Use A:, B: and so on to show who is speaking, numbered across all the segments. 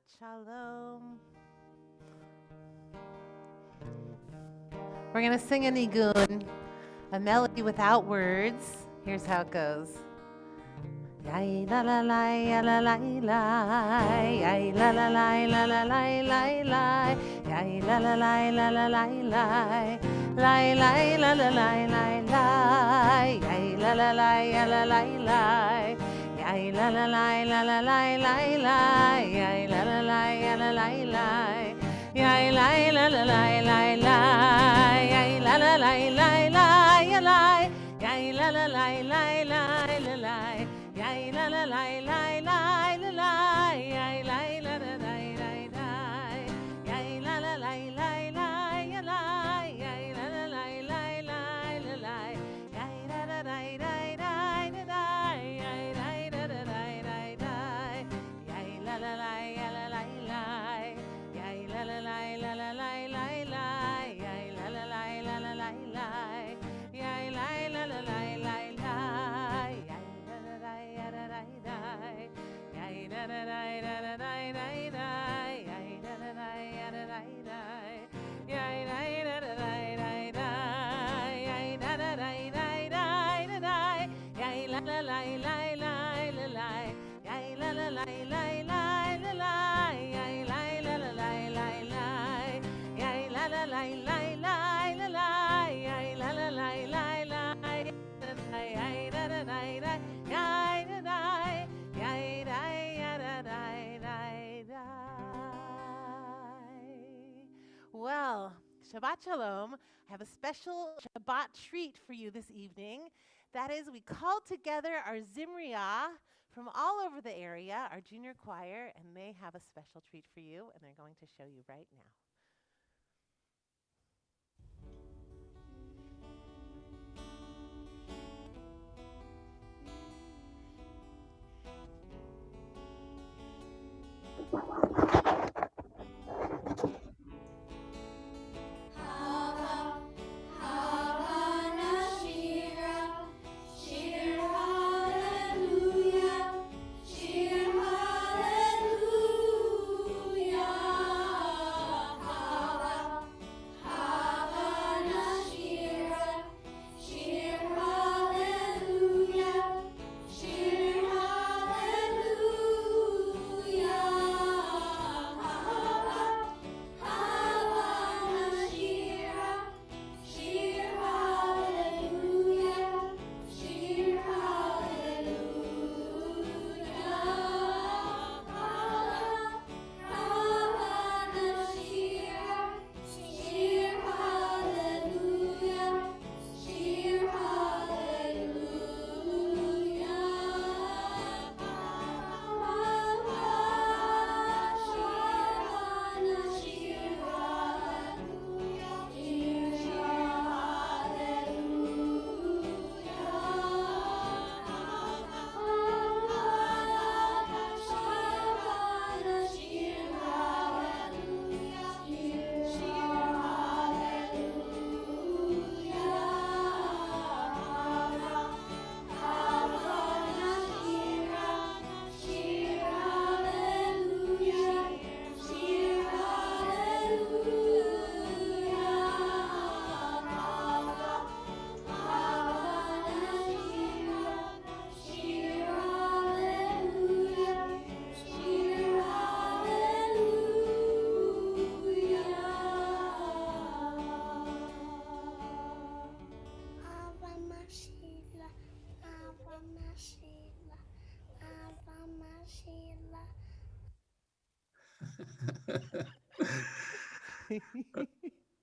A: Shabbat Shalom. We're going to sing a nigun, a melody without words. Here's how it goes. Yai la la la ya la la la, yai la la la la la la la, yai la la la la la la la, la la la la, yai la la la ya la la la. Yai la la la la la la la, yai la la la ya la la la, yai la la la la la, yai la la la la la ya la, yai la la la la la la, yai la la la la la la, yai la la la la la, yai la la la la la ya la, yai la la la la la la, yai la la la la Well, Shabbat Shalom. I have a special Shabbat treat for you this evening. That is, we called together our Zimriah from all over the area, our junior choir, and they have a special treat for you, and they're going to show you right now.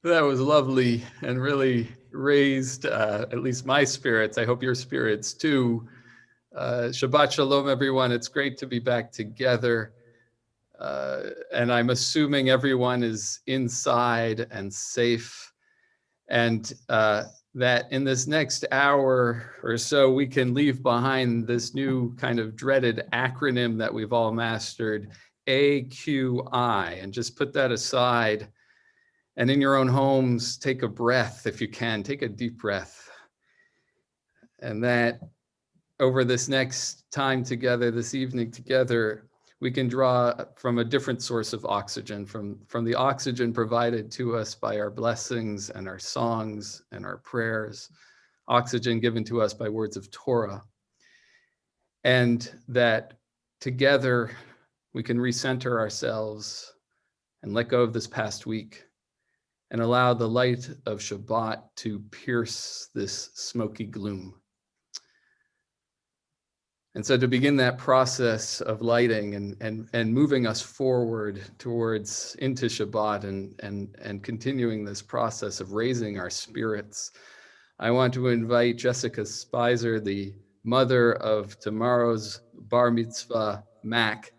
B: That was lovely and really raised at least my spirits. I hope your spirits too. Shabbat Shalom, everyone. It's great to be back together. And I'm assuming everyone is inside and safe. And that in this next hour or so, we can leave behind this new kind of dreaded acronym that we've all mastered, AQI, and just put that aside. And in your own homes, take a breath if you can, take a deep breath. And that over this next time together, this evening together, we can draw from a different source of oxygen, from the oxygen provided to us by our blessings and our songs and our prayers, oxygen given to us by words of Torah. And that together we can recenter ourselves and let go of this past week and allow the light of Shabbat to pierce this smoky gloom. And so to begin that process of lighting and moving us forward towards into Shabbat and continuing this process of raising our spirits, I want to invite Jessica Spicer, the mother of tomorrow's bar mitzvah, Mac.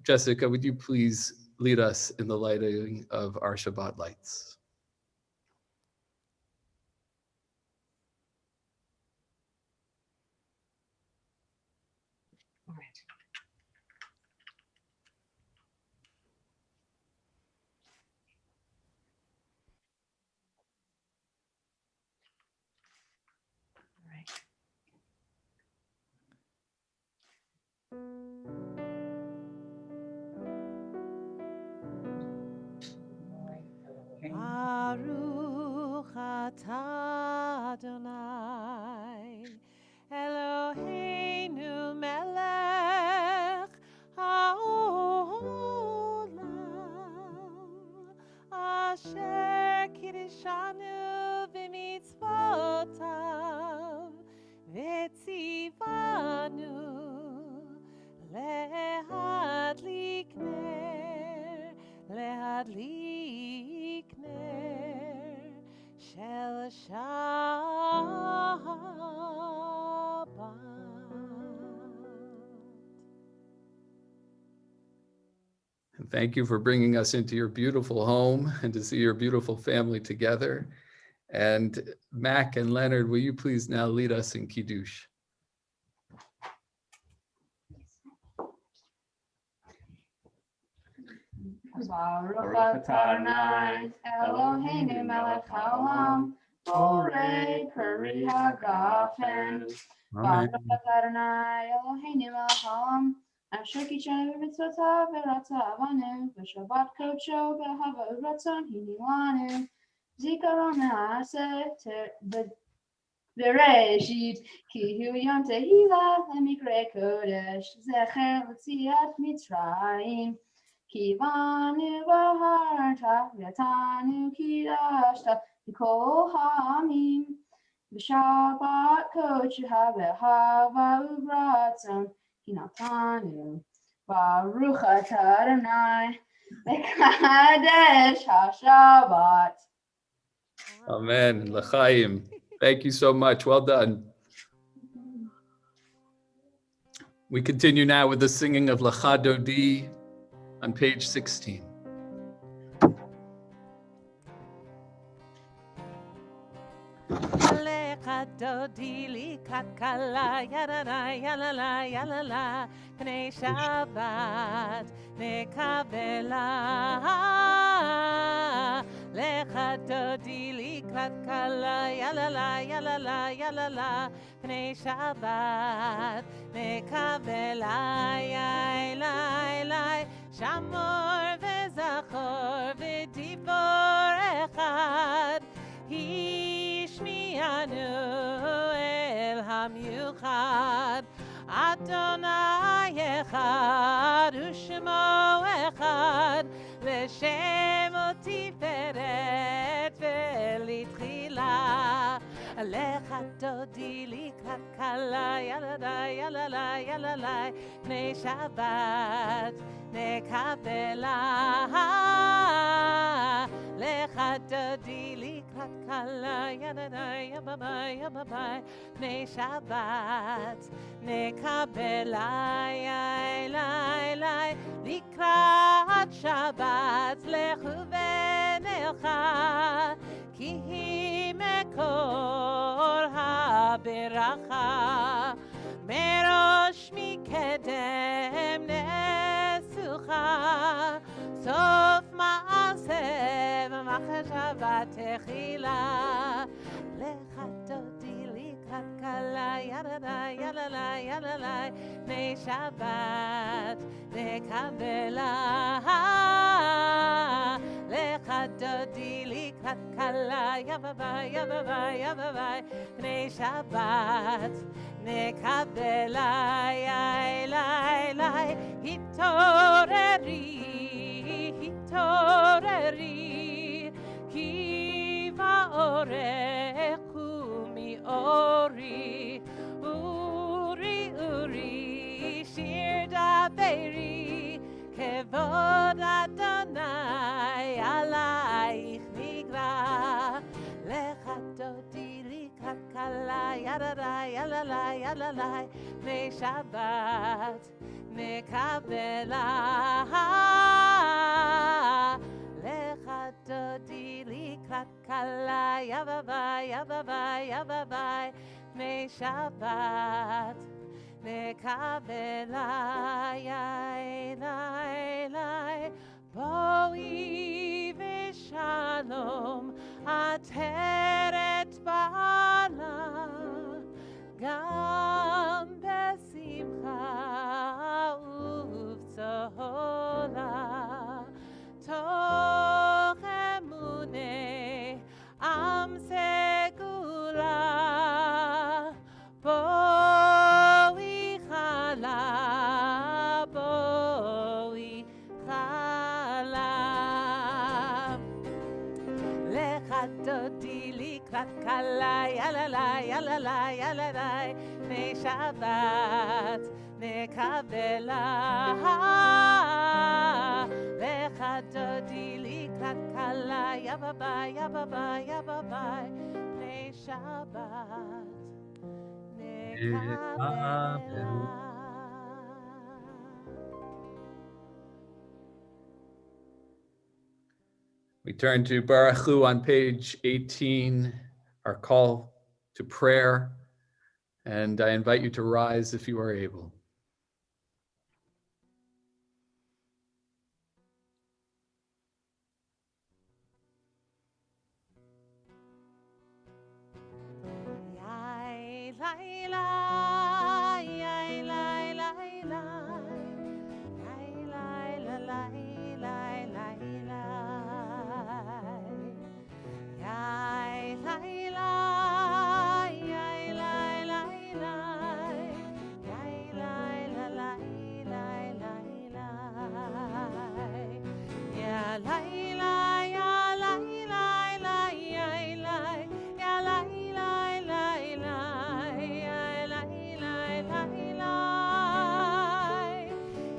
B: Jessica, would you please lead us in the lighting of our Shabbat lights?
C: All right.
A: Baruch atah Adonai Eloheinu melech haolam asher kiddushanu b'mitzvotav v'tzivanu lehadlik ner shel Shabbat.
B: And thank you for bringing us into your beautiful home and to see your beautiful family together. And Mac and Leonard, will you please now lead us in Kiddush?
D: Baruch atah Adonai Eloheinu melech haolam borei peri hagafen. Baruch atah Adonai Eloheinu melech haolam asher kitshanu b'mitzvotav v'ratzavanu v'shabbat kodsho v'hava u'ratzon hinilanu zikaron na'aseh Bereshit ki hu yom tehillah lemikre kodesh zecher l'tziat Mitzrayim Kivanu baharta v'yatanu kidashta v'kol ha'amim v'shabbat kodsheha v'hava u'ratzon hinatanu Baruch atah Adonai mekadesh ha'shabbat.
B: Amen. L'chaim. Thank you so much. Well done. We continue now with the singing of Lecha Dodi on page 16.
A: Alecha dodi likat kala yalala yalala yalala pnei Shabbat nekabela lecha dodi likat kala yalala yalala yalala pnei Shabbat nekabela yai shamor vezachor v'dibor echad Hishmianu el hamiuchad Adonai echad u'shemo echad L'shem u'tiferet ve'litchila Alecha dodi likrat kala yalala yalala yalala Pnei Shabbat nekabela Lecha dodi likrat kala yalala yababa yababa Pnei Shabbat nekabela yai likrat Shabbat lechu v'necha ki hi mekor ha'beracha merosh mikedem nesucha sof ma'aseh v'machshavat techila lecha dodi likrat kala yalala yalala yalalai, Nei Shabbat, Nekabela, Lechadodi, Likrat Kala, Yababai, Yababai, Yababai, Nei Shabbat, Nekabela, Yailai, Hitoreri, Hitoreri, Kiva Orechu mi Ori, Uri, Uri, Shir Daberi, Kevod Adonai, Alaich Nigra, Lechadodi Likrat Kala, Yadadai, Yalalai, Yalalai, Nei Shabbat, Nekabela, Lechadodi Likrat Kala, Yababai, Yababai, Yababai, Nei Shabbat, Nekabela, Yailai, Boi Vishalom, Ateret Bala, Gam Besimcha Uvtzola, Toch Emune Am Segula, Boi Chala, Boi Chala, Lechadodi Likrat Kala, Yalalai, Yalalai, Yalalai, Nei Shabbat, Nekabela, Lechadodi Likrat Kala, Yababai, Yababai, Yababai, Nei Shabbat, Nekabela.
B: We turn to Baruch Hu on page 18, our call to prayer, and I invite you to rise if you are able.
A: Yai, lai, lai, yai, lai, lai, lai. Yai, lai, la, lai, lai, lai, lai. Yai, lai, lai, yai, lai, lai, lai. Yai, lai, la, lai, lai, lai, lai. Ya, lai, lai, ya, lai, lai, lai, yai, lai. Ya, lai, lai, lai, lai, yai, lai, lai, lai, lai.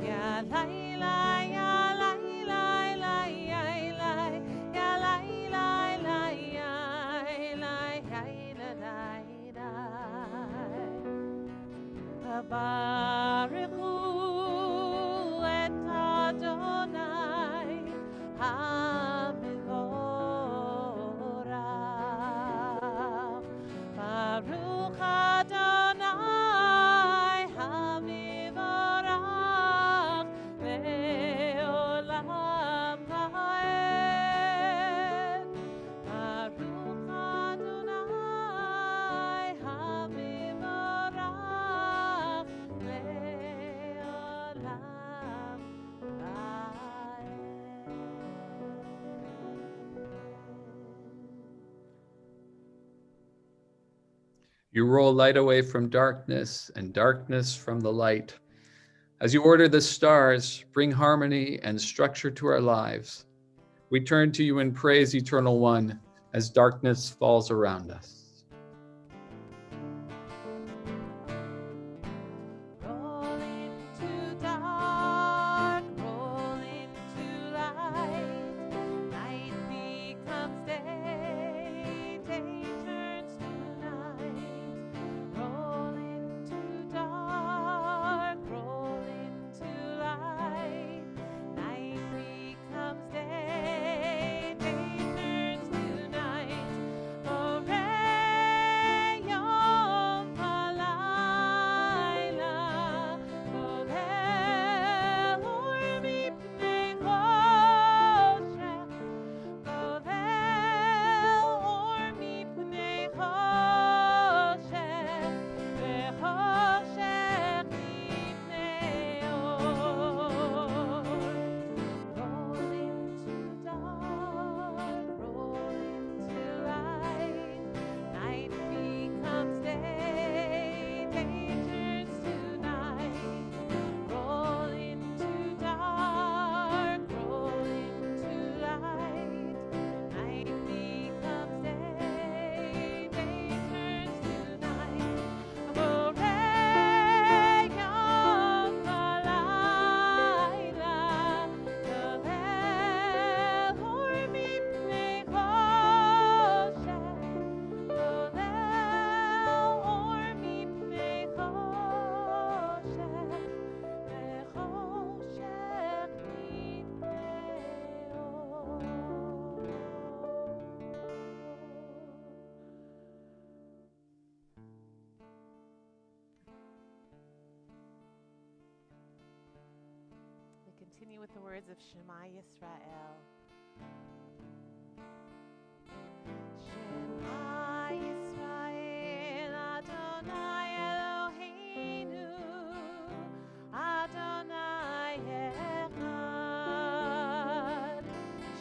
A: Ya, lai, lai, ya, lai, lai, lai, yai, lai. Ya, lai, lai, lai, yai, lai, yai, la, lai, lai. Baruch Hu et Adonai HaMevorach. Baruch Adonai HaMevorach le'olam va'ed. Baruch Adonai HaMevorach le'olam
B: You roll light away from darkness and darkness from the light. As you order the stars, bring harmony and structure to our lives. We turn to you in praise, Eternal One, as darkness falls around us.
A: Roll into dark, roll into light. Night becomes day, day turns to night. Roll into dark, roll into light. Night becomes day, day turns to night. Forever continue with the words of Shema Yisrael. Shema Yisrael, Adonai Eloheinu, Adonai Echad.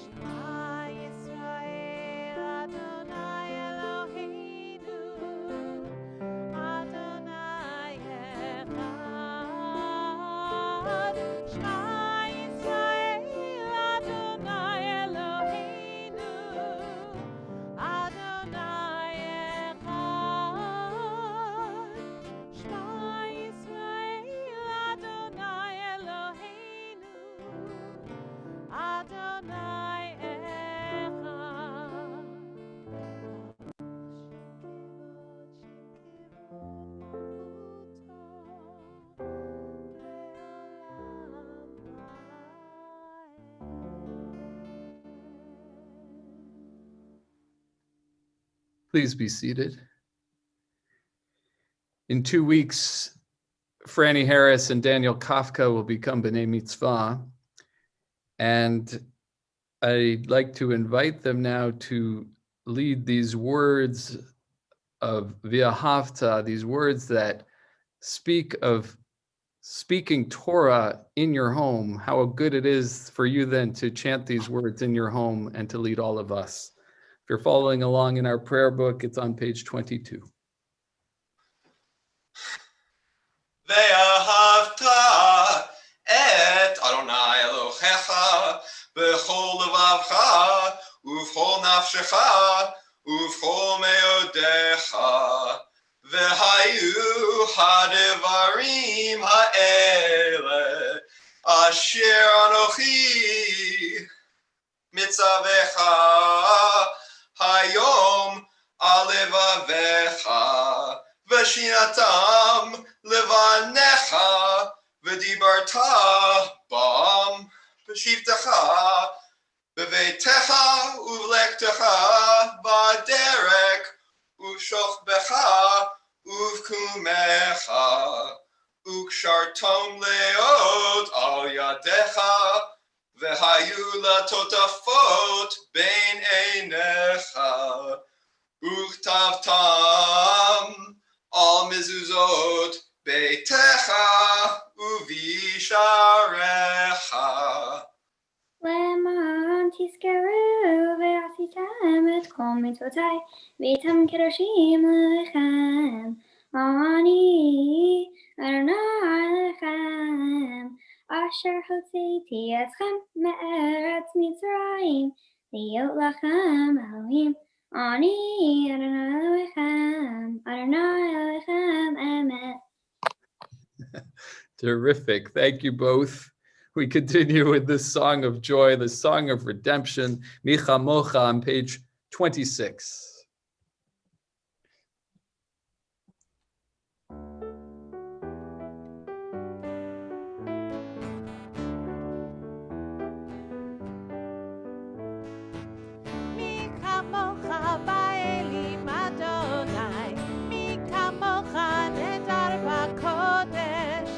A: Shema Yisrael, Adonai Eloheinu, Adonai Echad. Shema Yisrael, Adonai Eloheinu, Adonai Echad. Shema Yisrael, Adonai Eloheinu, Adonai Echad.
B: Please be seated. In 2 weeks, Franny Harris and Daniel Kafka will become B'nai Mitzvah. And I'd like to invite them now to lead these words of V'ahavta, these words that speak of speaking Torah in your home, how good it is for you then to chant these words in your home and to lead all of us. If you're following along in our prayer book, it's on page 22.
C: Ve'ahavta et Adonai Elohecha b'chol levavcha uv'chol nafshecha uv'chol meodecha ve'hayu hadevarim ha'ele asher anochi mitzavecha hayom alevavecha v'shinatam levanecha v'dibarta bam v'shivtecha v'veitecha uv'lektecha v'derek uv'shochbecha uv'kumecha ukshartom leot al yadecha v'hayu latotafot bein einecha uchtavtam al mezuzot beitecha uvisharecha.
E: למען תזכרו ועשיתם את כל מצוותיי והייתם קדושים לכם. אני אדוני לכם אשר הוצאתי אתכם מארץ מצרים להיות לכם אלוהים. אני אדוני לכם, אדוני לכם אמת.
B: Terrific. Thank you both. We continue with this song of joy, the song of redemption, Micha Mocha, on page 26.
A: מי כמוך באלים אדוני, מי כמוך נדר בקודש,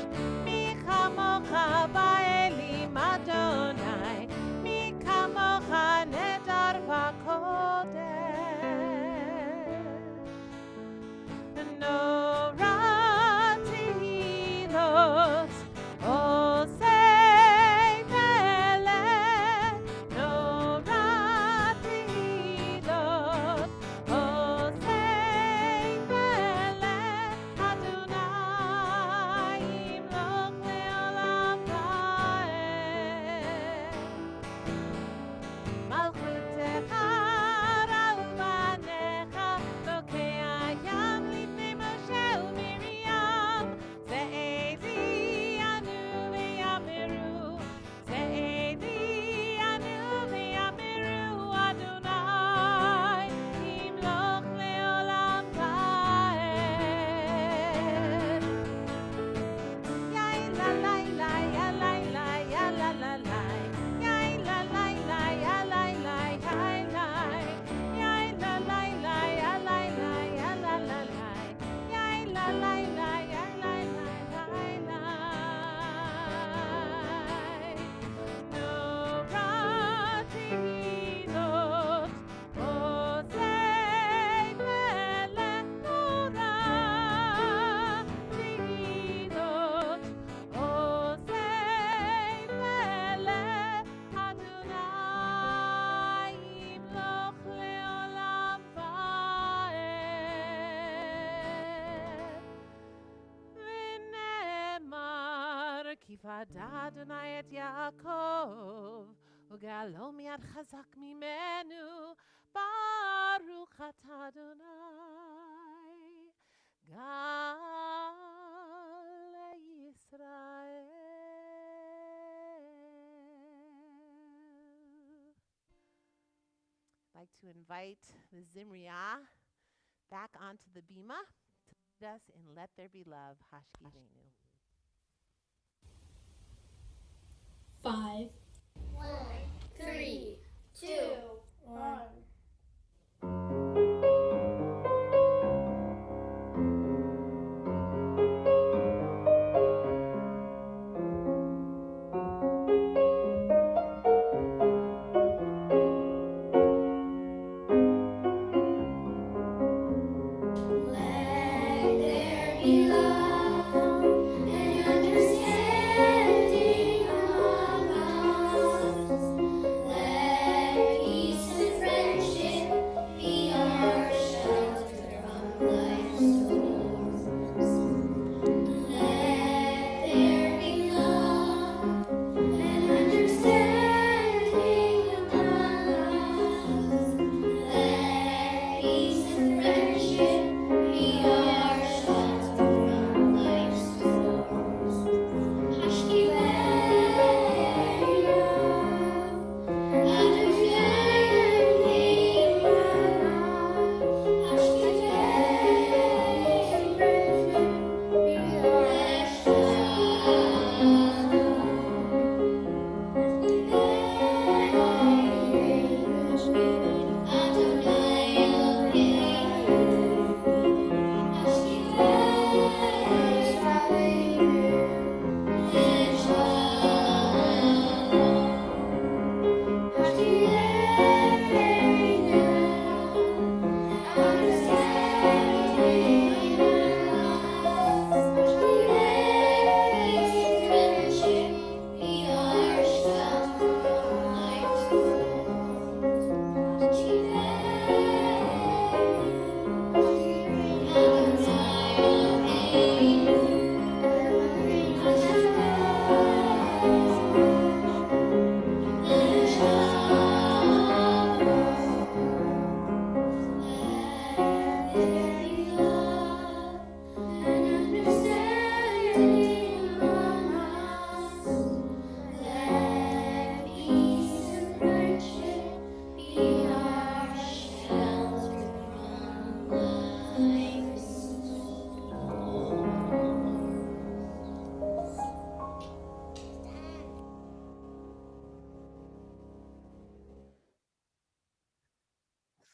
A: מי כמוך באלים אדוני, מי כמוך נדר בקודש. יפדה אדוני את יעקב, וגאלו מיד חזק ממנו, ברוך אתה אדוני, גל לישראל. I'd like to invite the Zimriah back onto the bima to lead us in Let There Be Love, Hashkivenu.
F: 5, 3, 2, 1.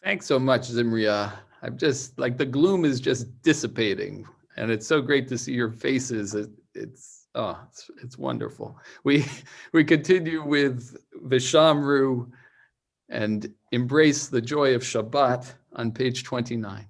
B: Thanks so much, Zimriah. I'm just like the gloom is just dissipating, and it's so great to see your faces. It's wonderful. We continue with Vishamru and embrace the joy of Shabbat on page 29.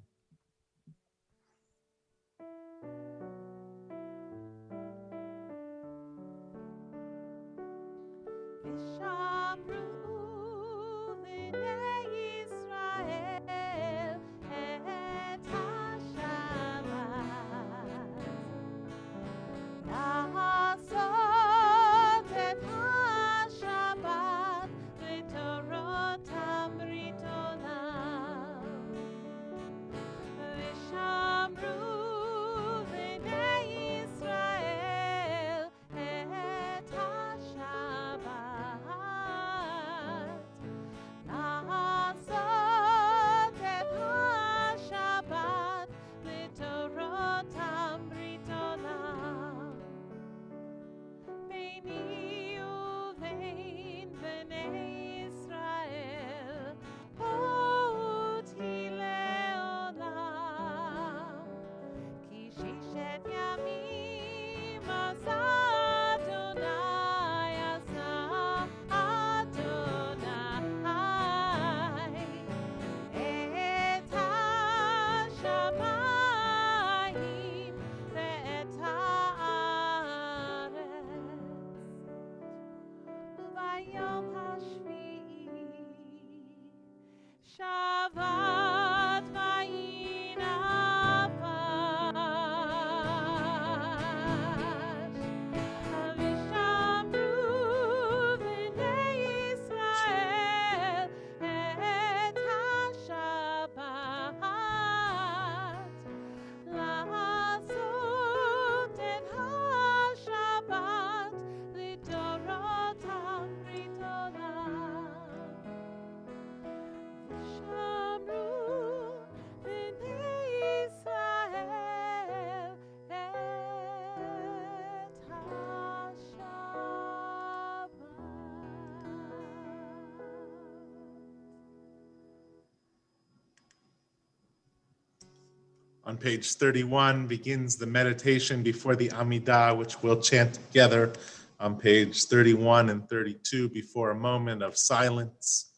G: On page 31 begins the meditation before the Amidah, which we'll chant together on page 31 and 32 before a moment of silence.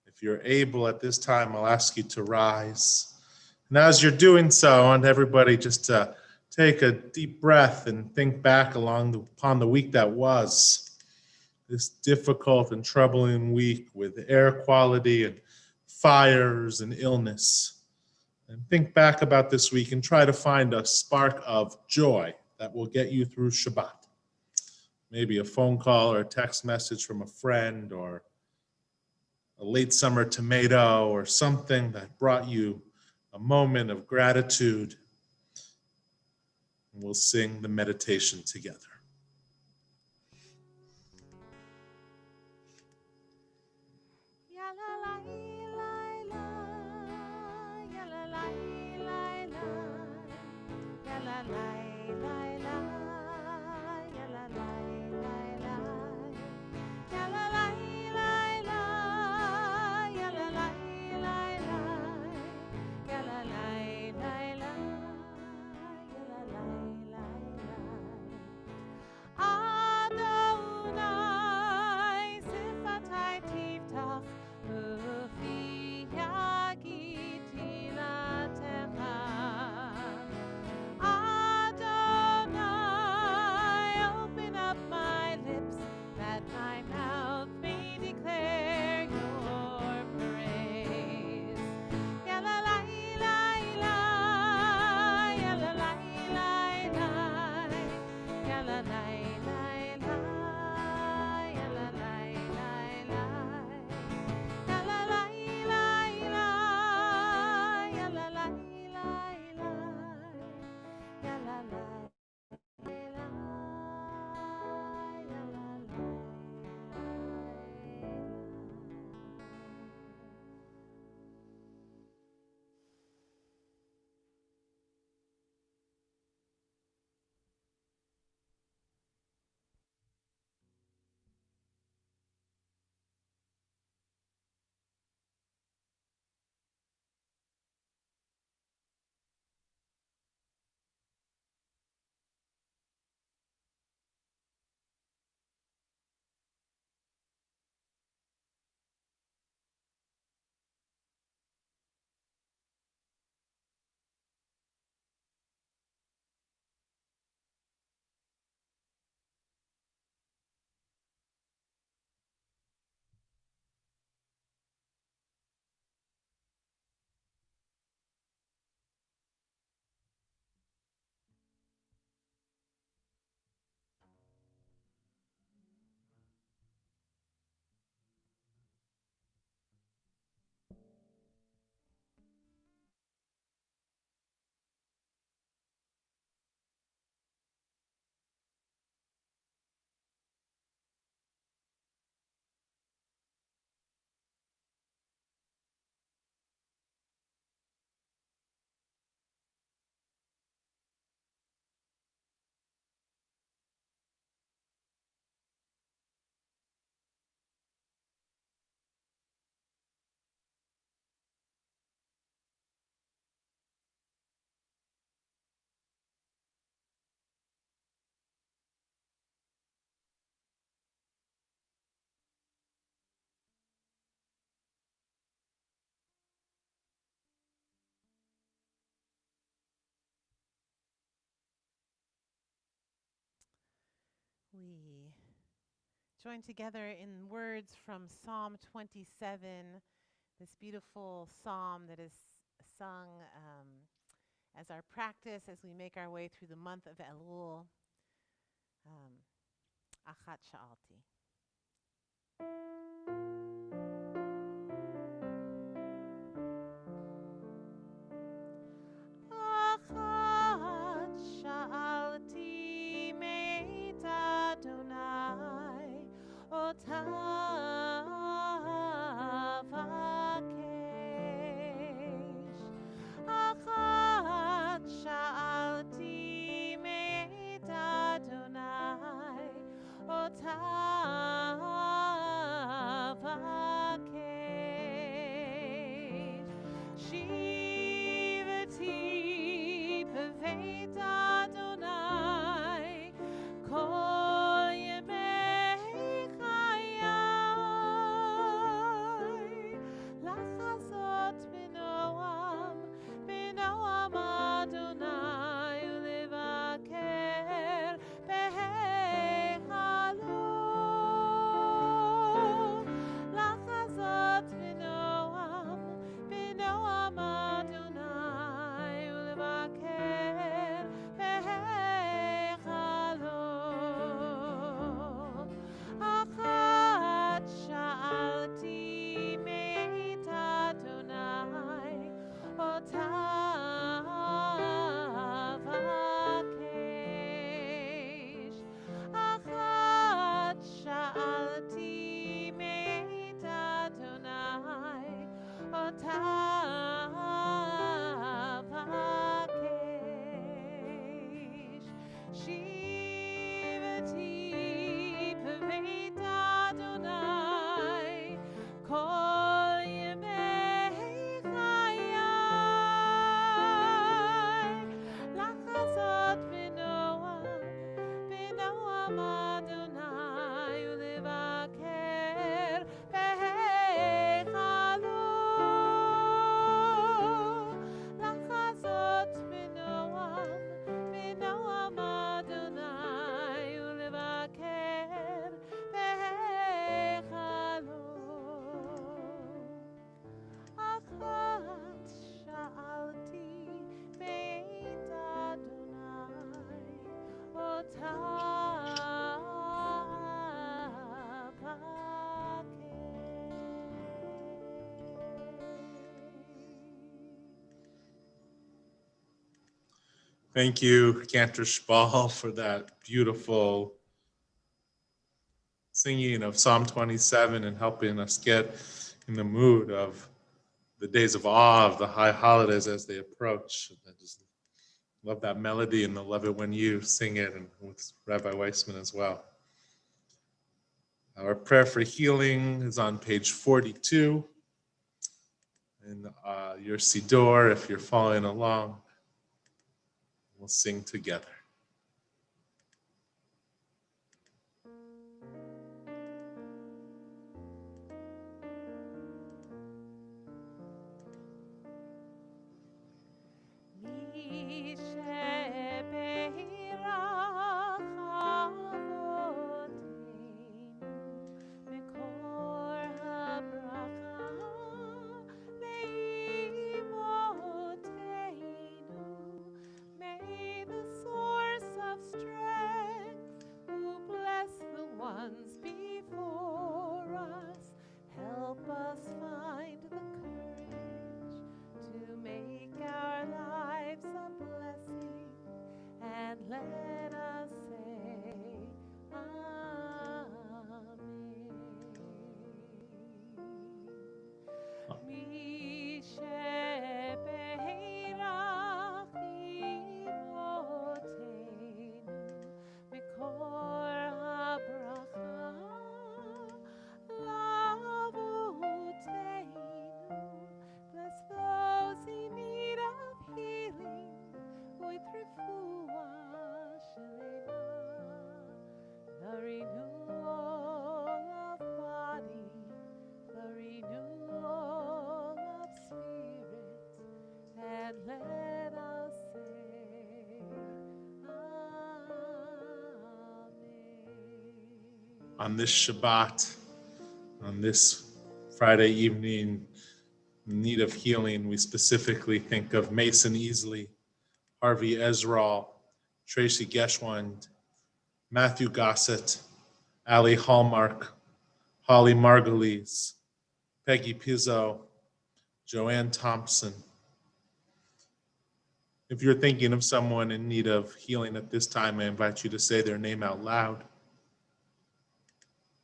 G: If you're able at this time, I'll ask you to rise. And as you're doing so, I want everybody just to take a deep breath and think back upon the week that was. This difficult and troubling week with air quality and fires and illness. And think back about this week and try to find a spark of joy that will get you through Shabbat. Maybe a phone call or a text message from a friend, or a late summer tomato, or something that brought you a moment of gratitude. And we'll sing the meditation together.
A: We join together in words from Psalm 27, this beautiful psalm that is sung as our practice as we make our way through the month of Elul. Achat Sha'alti. Achat Sha'alti Meit Adonai Otav Akesh. Achat Sha'alti Meit Adonai Otav
G: Thank you, Cantor Spall, for that beautiful singing of Psalm 27 and helping us get in the mood of the days of awe of the high holidays as they approach. I just love that melody and I love it when you sing it, and with Rabbi Weissman as well. Our prayer for healing is on page 42 in your Siddur. If you're following along, we'll sing together. On this Shabbat, on this Friday evening, in need of healing, we specifically think of Mason Easley, Harvey Ezral, Tracy Geschwand, Matthew Gossett, Ali Hallmark, Holly Margulies, Peggy Pizzo, Joanne Thompson. If you're thinking of someone in need of healing at this time, I invite you to say their name out loud.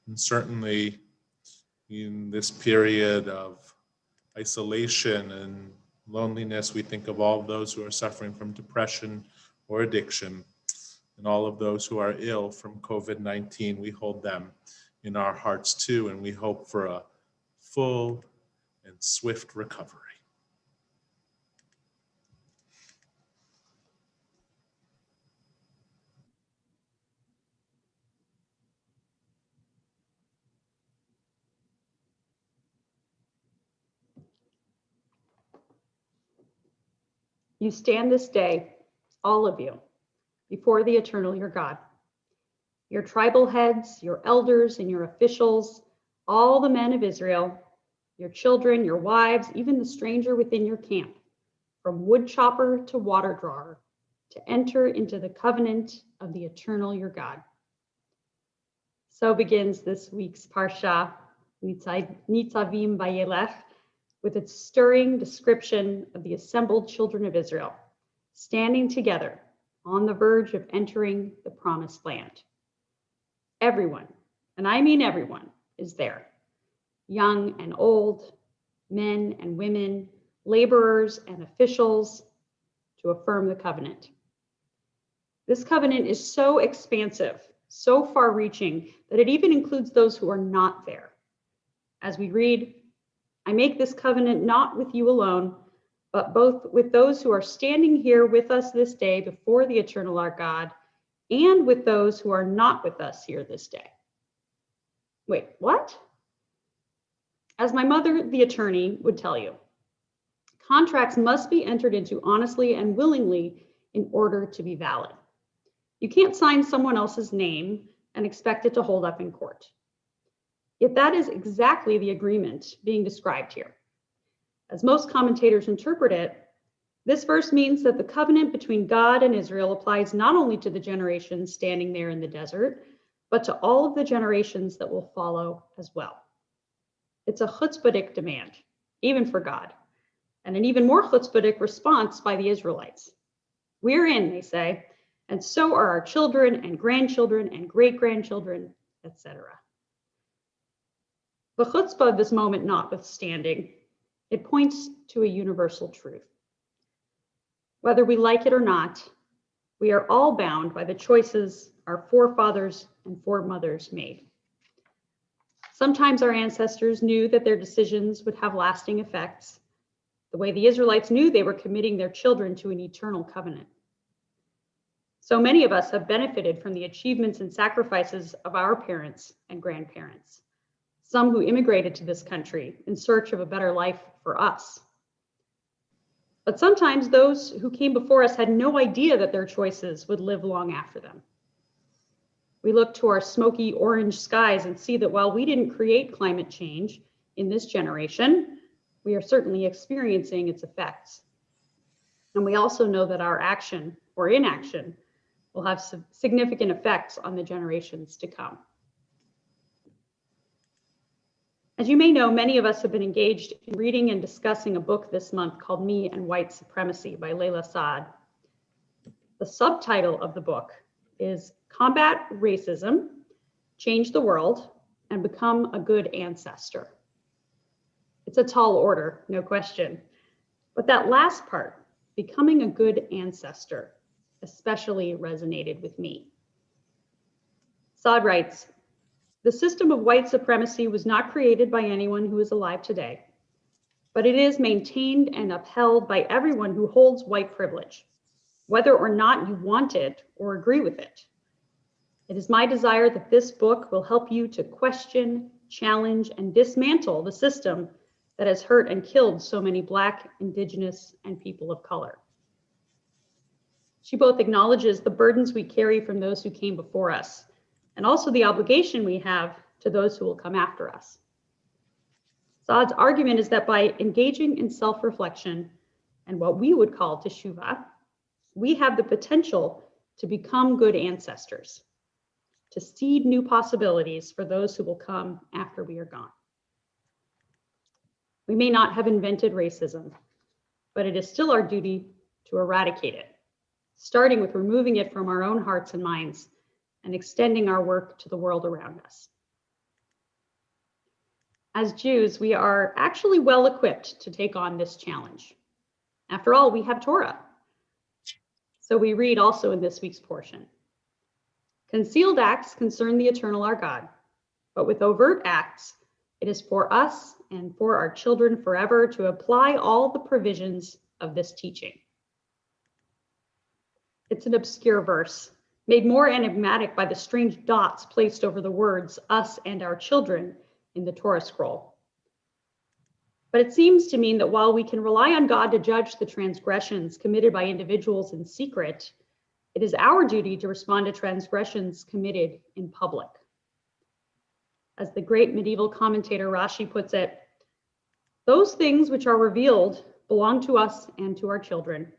G: And certainly in this period of isolation and loneliness, we think of all those who are suffering from depression or addiction, and all of those who are ill from COVID-19. We hold them in our hearts too, and we hope for a full and swift recovery.
H: You stand this day, all of you, before the eternal your God. Your tribal heads, your elders, and your officials, all the men of Israel, your children, your wives, even the stranger within your camp, from wood chopper to water drawer, to enter into the covenant of the eternal your God. So begins this week's Parsha, Nitzavim Vayelech, with its stirring description of the assembled children of Israel, standing together on the verge of entering the promised land. Everyone, and I mean everyone, is there. Young and old, men and women, laborers and officials, to affirm the covenant. This covenant is so expansive, so far-reaching, that it even includes those who are not there. As we read, I make this covenant not with you alone, but both with those who are standing here with us this day before the eternal our God, and with those who are not with us here this day. Wait, what? As my mother, the attorney, would tell you, contracts must be entered into honestly and willingly in order to be valid. You can't sign someone else's name and expect it to hold up in court. Yet that is exactly the agreement being described here. As most commentators interpret it, this verse means that the covenant between God and Israel applies not only to the generations standing there in the desert, but to all of the generations that will follow as well. It's a chutzpahdik demand, even for God, and an even more chutzpahdik response by the Israelites. We're in, they say, and so are our children and grandchildren and great-grandchildren, etc. The chutzpah of this moment notwithstanding, it points to a universal truth. Whether we like it or not, we are all bound by the choices our forefathers and foremothers made. Sometimes our ancestors knew that their decisions would have lasting effects, the way the Israelites knew they were committing their children to an eternal covenant. So many of us have benefited from the achievements and sacrifices of our parents and grandparents, some who immigrated to this country in search of a better life for us. But sometimes those who came before us had no idea that their choices would live long after them. We look to our smoky orange skies and see that while we didn't create climate change in this generation, we are certainly experiencing its effects. And we also know that our action or inaction will have significant effects on the generations to come. As you may know, many of us have been engaged in reading and discussing a book this month called Me and White Supremacy by Layla Saad. The subtitle of the book is Combat Racism, Change the World, and Become a Good Ancestor. It's a tall order, no question. But that last part, becoming a good ancestor, especially resonated with me. Saad writes, the system of white supremacy was not created by anyone who is alive today, but it is maintained and upheld by everyone who holds white privilege, whether or not you want it or agree with it. It is my desire that this book will help you to question, challenge, and dismantle the system that has hurt and killed so many Black, Indigenous, and people of color. She both acknowledges the burdens we carry from those who came before us, and also the obligation we have to those who will come after us. Saad's argument is that by engaging in self-reflection and what we would call teshuvah, we have the potential to become good ancestors, to seed new possibilities for those who will come after we are gone. We may not have invented racism, but it is still our duty to eradicate it, starting with removing it from our own hearts and minds and extending our work to the world around us. As Jews, we are actually well equipped to take on this challenge. After all, we have Torah. So we read also in this week's portion. Concealed acts concern the eternal our God, but with overt acts, it is for us and for our children forever to apply all the provisions of this teaching. It's an obscure verse, made more enigmatic by the strange dots placed over the words, us and our children, in the Torah scroll. But it seems to mean that while we can rely on God to judge the transgressions committed by individuals in secret, it is our duty to respond to transgressions committed in public. As the great medieval commentator Rashi puts it, those things which are revealed belong to us and to our children,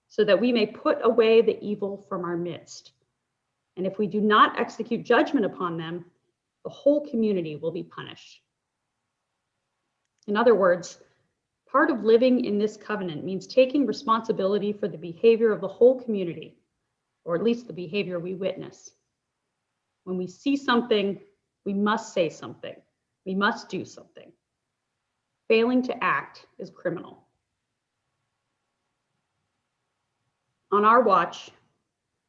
H: so that we may put away the evil from our midst. And if we do not execute judgment upon them, the whole community will be punished. In other words, part of living in this covenant means taking responsibility for the behavior of the whole community, or at least the behavior we witness. When we see something, we must say something. We must do something. Failing to act is criminal. On our watch,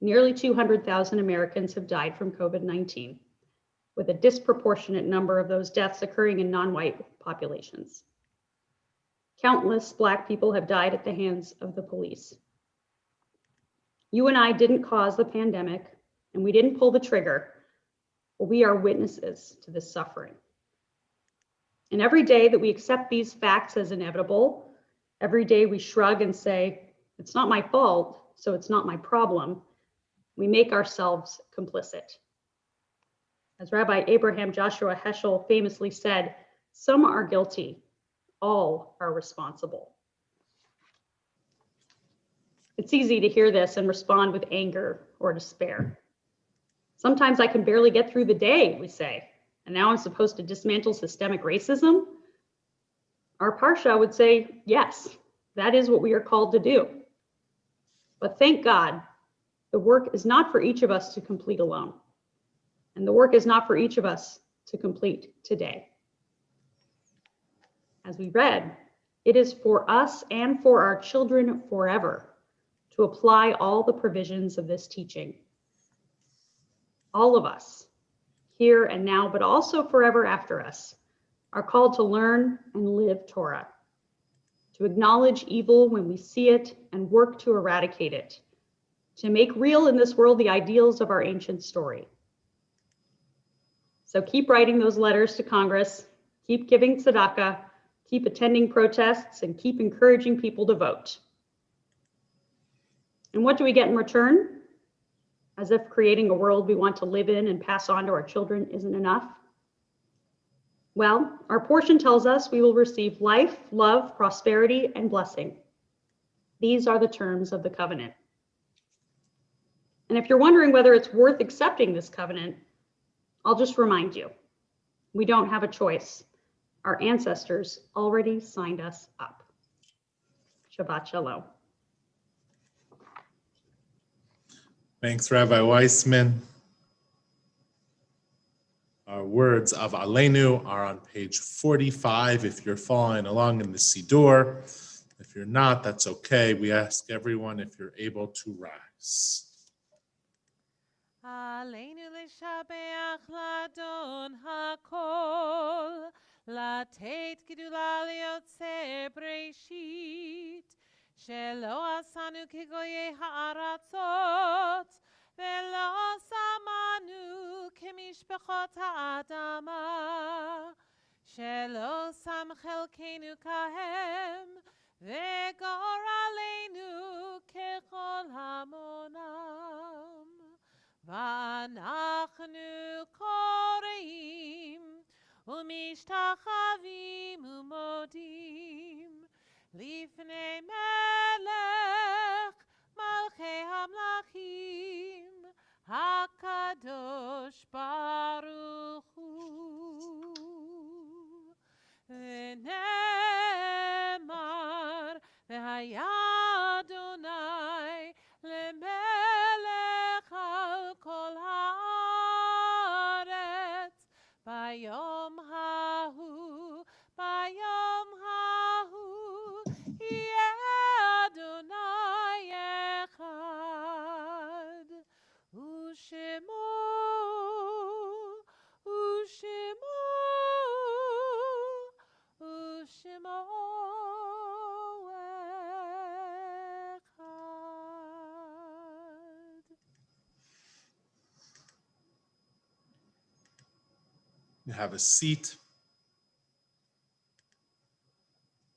H: nearly 200,000 Americans have died from COVID-19, with a disproportionate number of those deaths occurring in non-white populations. Countless Black people have died at the hands of the police. You and I didn't cause the pandemic, and we didn't pull the trigger, but we are witnesses to this suffering. And every day that we accept these facts as inevitable, every day we shrug and say, it's not my fault, so it's not my problem, we make ourselves complicit. As Rabbi Abraham Joshua Heschel famously said, some are guilty, all are responsible. It's easy to hear this and respond with anger or despair. Sometimes I can barely get through the day, we say, and now I'm supposed to dismantle systemic racism? Our Parsha would say, yes, that is what we are called to do. But thank God, the work is not for each of us to complete alone. And the work is not for each of us to complete today. As we read, it is for us and for our children forever to apply all the provisions of this teaching. All of us, here and now, but also forever after us, are called to learn and live Torah, to acknowledge evil when we see it and work to eradicate it, to make real in this world the ideals of our ancient story. So keep writing those letters to Congress, keep giving tzedakah, keep attending protests, and keep encouraging people to vote. And what do we get in return? As if creating a world we want to live in and pass on to our children isn't enough. Well, our portion tells us we will receive life, love, prosperity, and blessing. These are the terms of the covenant. And if you're wondering whether it's worth accepting this covenant, I'll just remind you, we don't have a choice. Our ancestors already signed us up. Shabbat Shalom.
G: Thanks, Rabbi Weissman. Our words of Aleinu are on page 45 if you're following along in the Siddur. If you're not, that's okay. We ask everyone if you're able to rise.
A: עלינו לשבח לאדון הכל, לתת גדולה ליוצר בראשית, שלא עשנו כגויי הארצות, ולא שמנו כמשפחות האדמה, שלא שם חלקנו כהם, וגורלנו ככל המונם. ואנחנו קוראים ומשתחווים ומודים לפני מלך מלכי המלכים הקדוש ברוך הוא. ונאמר והיה אדוני למלך על כל הארץ ביום ההוא, ביום ההוא יהיה אדוני אחד, ושמו
G: You have a seat.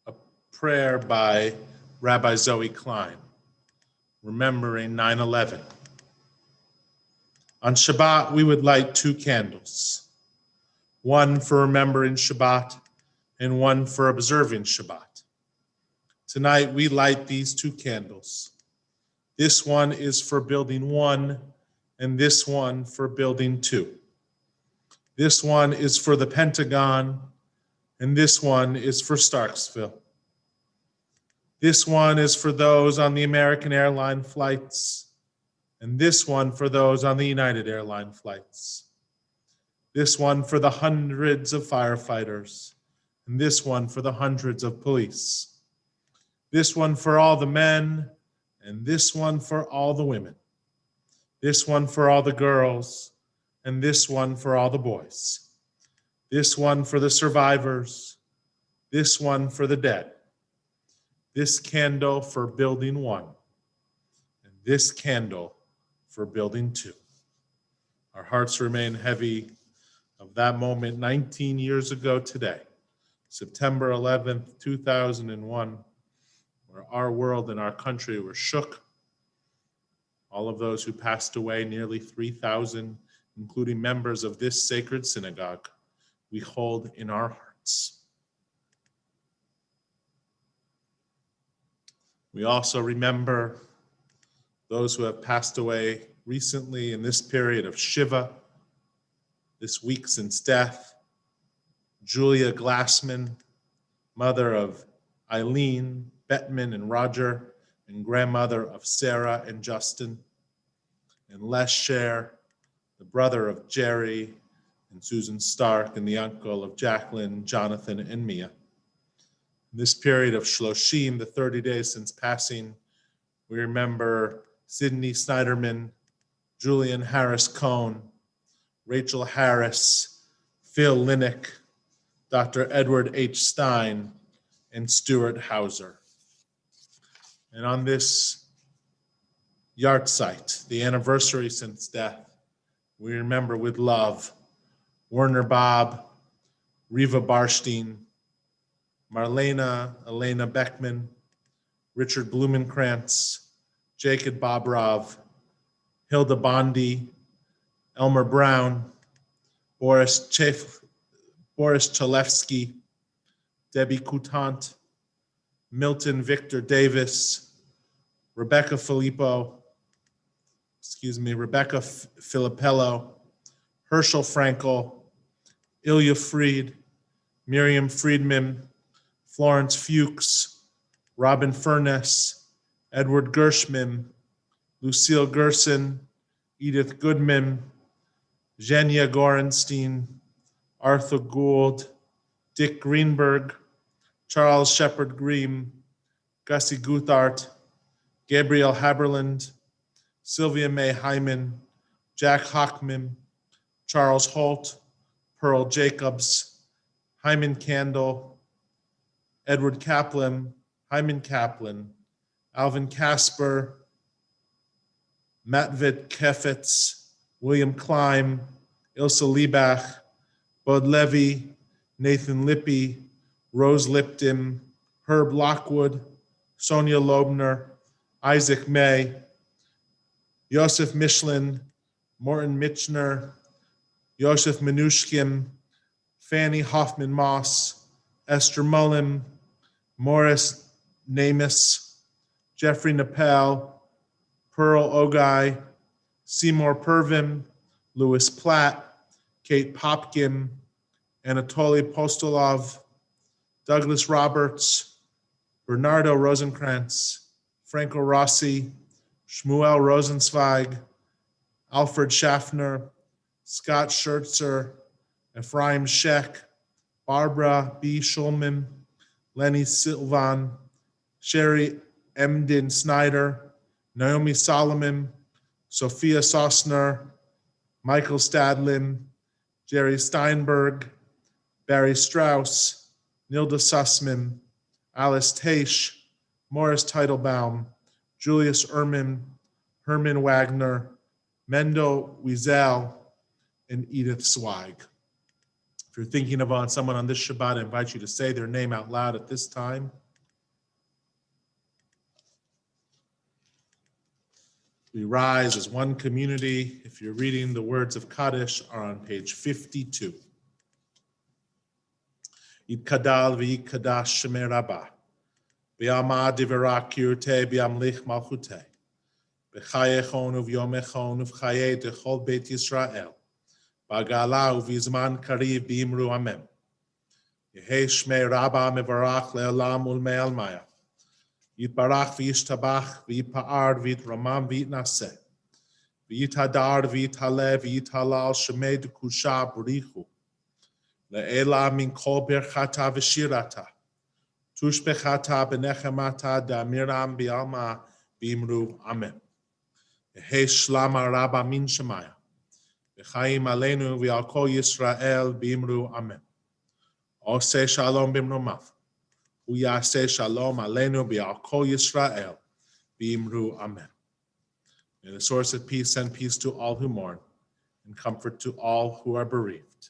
G: A prayer by Rabbi Zoe Klein, remembering 9/11. On Shabbat, we would light 2 candles, one for remembering Shabbat and one for observing Shabbat. Tonight, we light these 2 candles. This one is for building 1, and this one for building 2. This one is for the Pentagon, and this one is for Starksville. This one is for those on the American airline flights, and this one for those on the United Airline flights. This one for the hundreds of firefighters, and this one for the hundreds of police. This one for all the men, and this one for all the women. This one for all the girls, and this one for all the boys. This one for the survivors, this one for the dead. This candle for building 1, and this candle for building 2. Our hearts remain heavy of that moment 19 years ago today, September 11th, 2001, where our world and our country were shook. All of those who passed away, nearly 3,000, including members of this sacred synagogue, we hold in our hearts. We also remember those who have passed away recently in this period of Shiva, this week since death. Julia Glassman, mother of Eileen, Bettman, and Roger, and grandmother of Sarah and Justin. And Les Scher, the brother of Jerry and Susan Stark, and the uncle of Jacqueline, Jonathan, and Mia. In this period of Shloshim, the 30 days since passing, we remember Sydney Snyderman, Julian Harris Cohn, Rachel Harris, Phil Linick, Dr. Edward H. Stein, and Stuart Hauser. And on this yahrzeit, the anniversary since death, we remember with love Werner Bob, Riva Barstein, Marlena Elena Beckman, Richard Blumenkrantz, Jacob Bobrov, Hilda Bondi, Elmer Brown, Boris Chalefsky, Debbie Coutant, Milton Victor Davis, Rebecca Filippello, Herschel Frankel, Ilya Fried, Miriam Friedman, Florence Fuchs, Robin Furness, Edward Gershman, Lucille Gerson, Edith Goodman, Zhenya Gorenstein, Arthur Gould, Dick Greenberg, Charles Shepard Green, Gussie Guthart, Gabriel Haberland, Sylvia May Hyman, Jack Hockman, Charles Holt, Pearl Jacobs, Hyman Candle, Edward Kaplan, Hyman Kaplan, Alvin Casper, Matvit Kefetz, William Klein, Ilse Liebach, Bud Levy, Nathan Lippy, Rose Lipton, Herb Lockwood, Sonia Loebner, Isaac May, Yosef Michelin, Morton Michner, Yosef Minushkin, Fanny Hoffman Moss, Esther Mullen, Morris Namus, Jeffrey Napel, Pearl Ogai, Seymour Pervin, Louis Platt, Kate Popkin, Anatoly Postolov, Douglas Roberts, Bernardo Rosenkrantz, Franco Rossi, Shmuel Rosenzweig, Alfred Schaffner, Scott Schertzer, Ephraim Sheck, Barbara B. Schulman, Lenny Silvan, Sherry Emden Snyder, Naomi Solomon, Sophia Sosner, Michael Stadlin, Jerry Steinberg, Barry Strauss, Nilda Sussman, Alice Taish, Morris Teitelbaum, Julius Ehrman, Herman Wagner, Mendo Wiesel, and Edith Zweig. If you're thinking about someone on this Shabbat, I invite you to say their name out loud at this time. We rise as one community. If you're reading the words of Kaddish, are on page 52. Yitkadal v'yitkadash shemei Rabbah, b'yama divera kirte b'yamlich malchute, b'chayechon uv'yomechon uv'chaye dechol beit Yisrael, b'agala uv'yizman kariv b'imru amen. Yehei shmei Rabbah mevarach le'olam ulmei almaya. Yitbarach v'yishtabach v'yipa'ar v'yitramam v'yitnaseh. V'yitadar v'yitale v'yitalal shemei dekusha b'richu. Le'ela min kol birchata v'shirata. Tushbechata b'nechemata da'miram b'alma b'imru amen. Yehei shlama rabba min shemaya. V'chaim aleinu v'al kol Yisrael b'imru amen. Oseh shalom b'imromav. Uyaseh shalom aleinu b'al kol Yisrael b'imru amen. May the source of peace send peace to all who mourn, and comfort to all who are bereaved.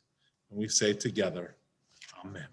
G: And we say together, Amen.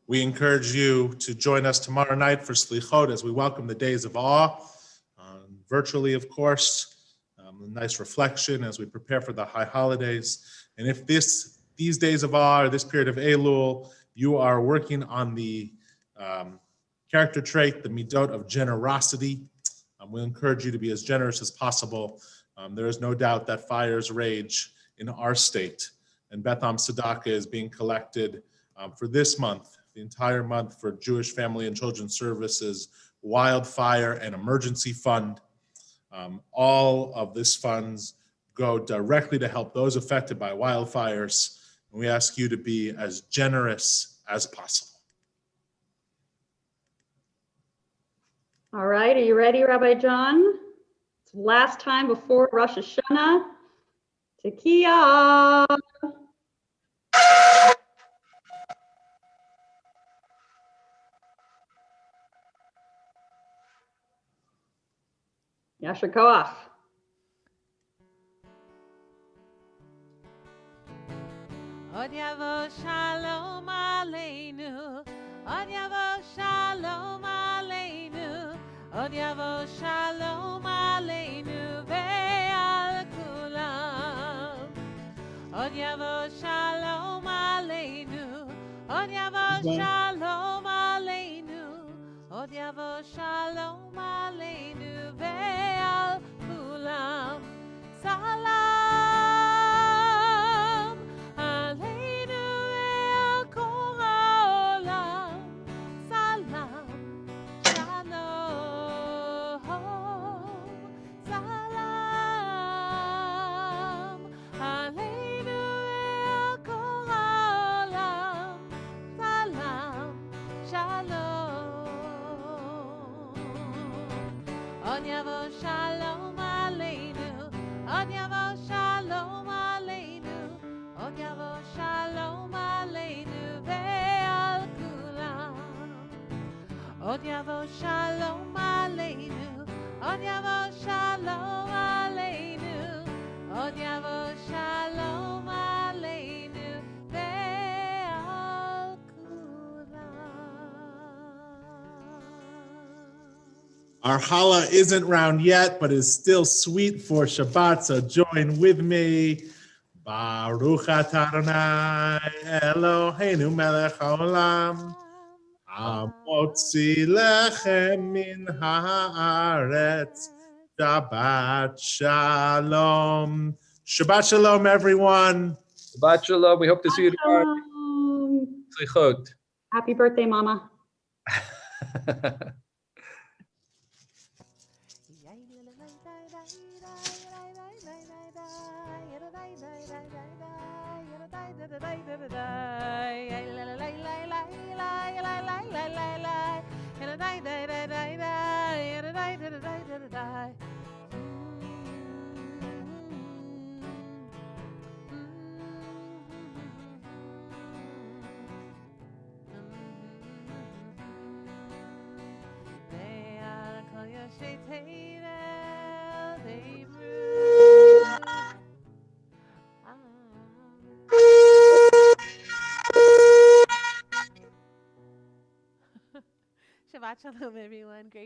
G: We encourage you to join us tomorrow night for Slichot as we welcome the days of awe, virtually, of course. A nice reflection as we prepare for the high holidays. And if these days of awe or this period of Elul, you are working on the character trait, the midot of generosity, we encourage you to be as generous as possible. There is no doubt that fires rage in our state, and Beth Am Tzedakah is being collected for this month, the entire month, for Jewish Family and Children's Services, Wildfire and Emergency Fund. All of this funds go directly to help those affected by wildfires, and we ask you to be as generous as possible.
H: All right, are you ready, Rabbi John? It's last time before Rosh Hashanah. Tekiah. Yasher Koach.
A: Od yavo shalom aleinu, od yavo shalom aleinu, od yavo shalom aleinu ve'al kulam. Od yavo shalom aleinu, od yavo shalom aleinu, od yavo shalom aleinu ve'al kulam. Salam. Od yavo shalom aleinu, od yavo shalom aleinu, od yavo shalom aleinu ve'al kulam. Od yavo shalom aleinu, od yavo shalom aleinu, od yavo shalom aleinu ve'al
G: Our challah isn't round yet, but is still sweet for Shabbat, so join with me. Baruch atah Adonai Eloheinu melech haolam, hamotzi lechem min haaretz. Shabbat shalom. Shabbat shalom, everyone.
B: Shabbat shalom. We hope to see you tomorrow. Slichot.
H: Happy birthday, Mama.
A: Shabbat shalom, everyone. Great.